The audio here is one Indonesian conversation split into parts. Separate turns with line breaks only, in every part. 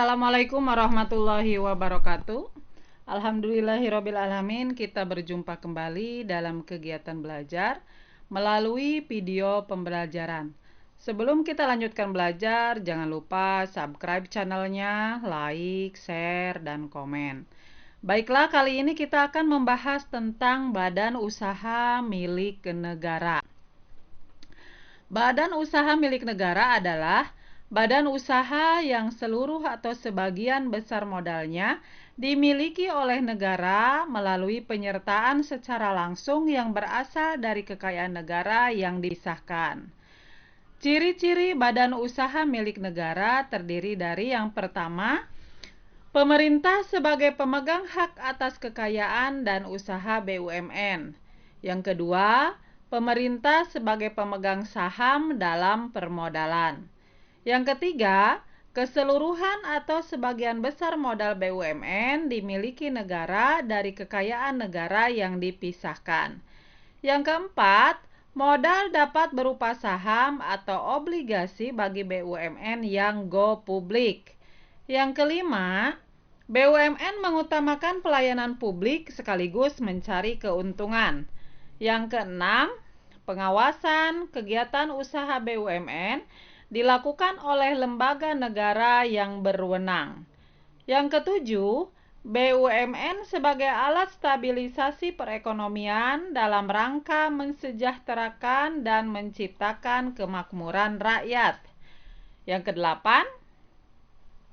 Assalamualaikum warahmatullahi wabarakatuh. Alhamdulillahirrabbilalamin, kita berjumpa kembali dalam kegiatan belajar melalui video pembelajaran. Sebelum kita lanjutkan belajar, jangan lupa subscribe channelnya, like, share, dan komen. Baiklah, kali ini kita akan membahas tentang badan usaha milik negara. Badan usaha milik negara adalah badan usaha yang seluruh atau sebagian besar modalnya dimiliki oleh negara melalui penyertaan secara langsung yang berasal dari kekayaan negara yang disahkan. Ciri-ciri badan usaha milik negara terdiri dari yang pertama, pemerintah sebagai pemegang hak atas kekayaan dan usaha BUMN. Yang kedua, pemerintah sebagai pemegang saham dalam permodalan. Yang ketiga, keseluruhan atau sebagian besar modal BUMN dimiliki negara dari kekayaan negara yang dipisahkan. Yang keempat, modal dapat berupa saham atau obligasi bagi BUMN yang go publik. Yang kelima, BUMN mengutamakan pelayanan publik sekaligus mencari keuntungan. Yang keenam, pengawasan kegiatan usaha BUMN dilakukan oleh lembaga negara yang berwenang. Yang ketujuh, BUMN sebagai alat stabilisasi perekonomian dalam rangka mensejahterakan dan menciptakan kemakmuran rakyat. Yang kedelapan,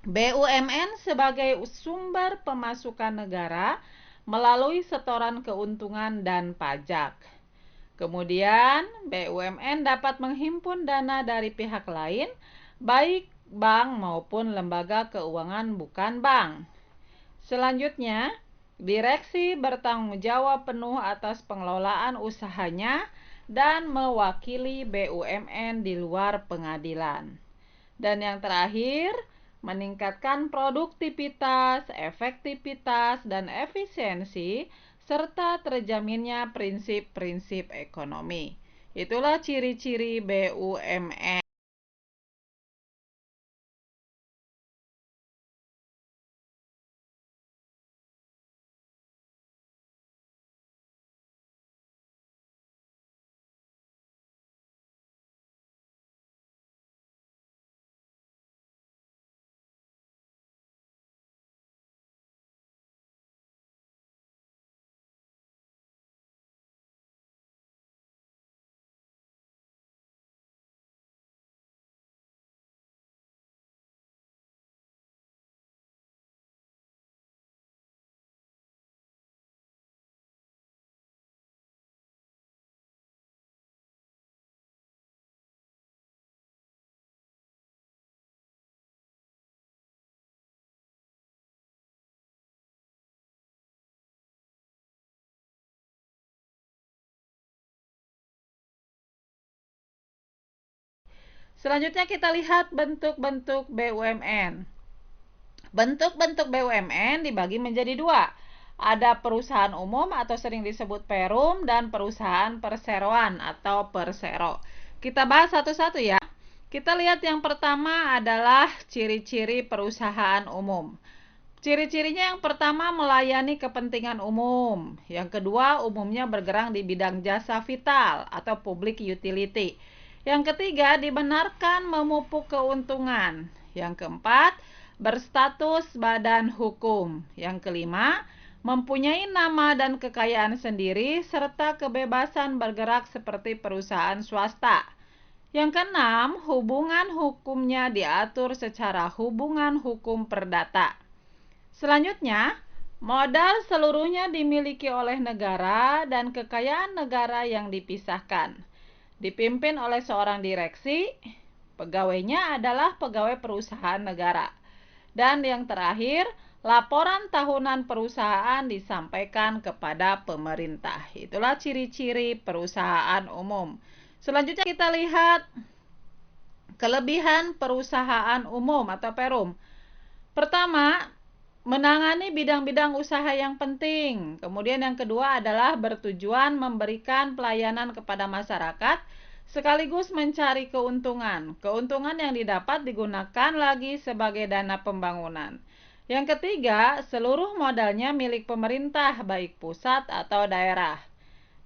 BUMN sebagai sumber pemasukan negara melalui setoran keuntungan dan pajak. Kemudian, BUMN dapat menghimpun dana dari pihak lain, baik bank maupun lembaga keuangan bukan bank. Selanjutnya, direksi bertanggung jawab penuh atas pengelolaan usahanya dan mewakili BUMN di luar pengadilan. Dan yang terakhir, meningkatkan produktivitas, efektivitas, dan efisiensi serta terjaminnya prinsip-prinsip ekonomi. Itulah ciri-ciri BUMN. Selanjutnya kita lihat bentuk-bentuk BUMN. Bentuk-bentuk BUMN dibagi menjadi dua. Ada perusahaan umum atau sering disebut perum dan perusahaan perseroan atau persero. Kita bahas satu-satu ya. Kita lihat yang pertama adalah ciri-ciri perusahaan umum. Ciri-cirinya yang pertama melayani kepentingan umum. Yang kedua umumnya bergerak di bidang jasa vital atau public utility. Yang ketiga dibenarkan memupuk keuntungan. Yang keempat berstatus badan hukum. Yang kelima mempunyai nama dan kekayaan sendiri serta kebebasan bergerak seperti perusahaan swasta. Yang keenam, hubungan hukumnya diatur secara hubungan hukum perdata. Selanjutnya, modal seluruhnya dimiliki oleh negara dan kekayaan negara yang dipisahkan. Dipimpin oleh seorang direksi, pegawainya adalah pegawai perusahaan negara. Dan yang terakhir, laporan tahunan perusahaan disampaikan kepada pemerintah. Itulah ciri-ciri perusahaan umum. Selanjutnya kita lihat kelebihan perusahaan umum atau perum. Pertama, menangani bidang-bidang usaha yang penting. Kemudian yang kedua adalah bertujuan memberikan pelayanan kepada masyarakat sekaligus mencari keuntungan. Keuntungan yang didapat digunakan lagi sebagai dana pembangunan. Yang ketiga, seluruh modalnya milik pemerintah, baik pusat atau daerah.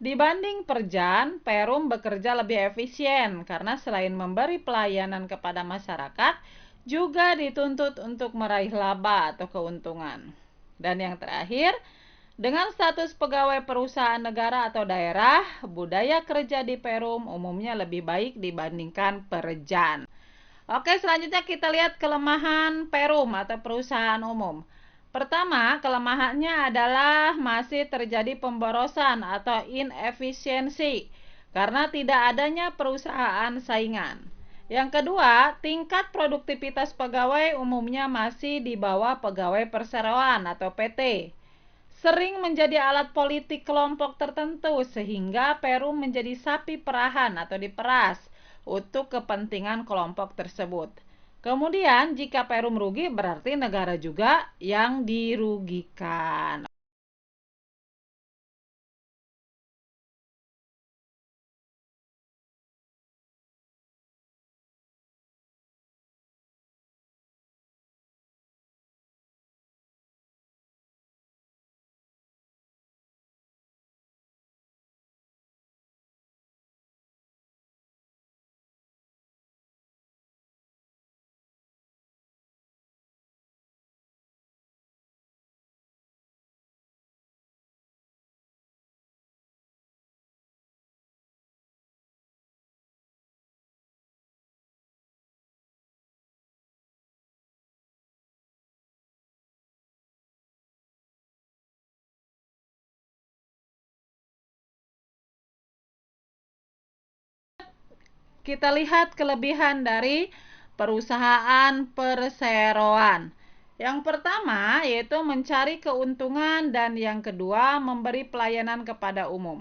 Dibanding Perjan, Perum bekerja lebih efisien karena selain memberi pelayanan kepada masyarakat, juga dituntut untuk meraih laba atau keuntungan. Dan yang terakhir, dengan status pegawai perusahaan negara atau daerah, budaya kerja di Perum umumnya lebih baik dibandingkan Perjan. Oke, selanjutnya kita lihat kelemahan Perum atau perusahaan umum. Pertama, kelemahannya adalah masih terjadi pemborosan atau inefisiensi karena tidak adanya perusahaan saingan. Yang kedua, tingkat produktivitas pegawai umumnya masih di bawah pegawai perseroan atau PT. Sering menjadi alat politik kelompok tertentu sehingga Perum menjadi sapi perahan atau diperas untuk kepentingan kelompok tersebut. Kemudian jika Perum rugi berarti negara juga yang dirugikan. Kita lihat kelebihan dari perusahaan perseroan. Yang pertama yaitu mencari keuntungan dan yang kedua memberi pelayanan kepada umum.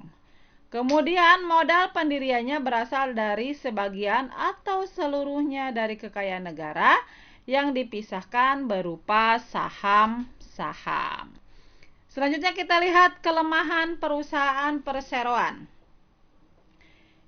Kemudian modal pendiriannya berasal dari sebagian atau seluruhnya dari kekayaan negara yang dipisahkan berupa saham-saham. Selanjutnya kita lihat kelemahan perusahaan perseroan.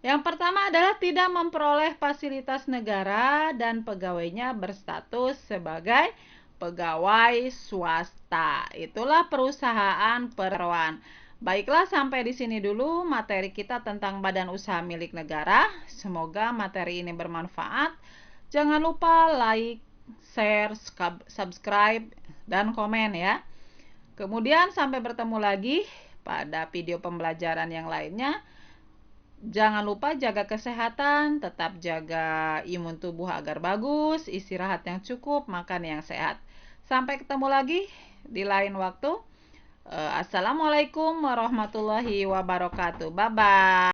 Yang pertama adalah tidak memperoleh fasilitas negara dan pegawainya berstatus sebagai pegawai swasta. Itulah perusahaan perseroan. Baiklah, sampai di sini dulu materi kita tentang badan usaha milik negara. Semoga materi ini bermanfaat. Jangan lupa like, share, subscribe, dan komen ya. Kemudian sampai bertemu lagi pada video pembelajaran yang lainnya. Jangan lupa jaga kesehatan, tetap jaga imun tubuh agar bagus, istirahat yang cukup, makan yang sehat. Sampai ketemu lagi di lain waktu. Assalamualaikum warahmatullahi wabarakatuh. Bye-bye.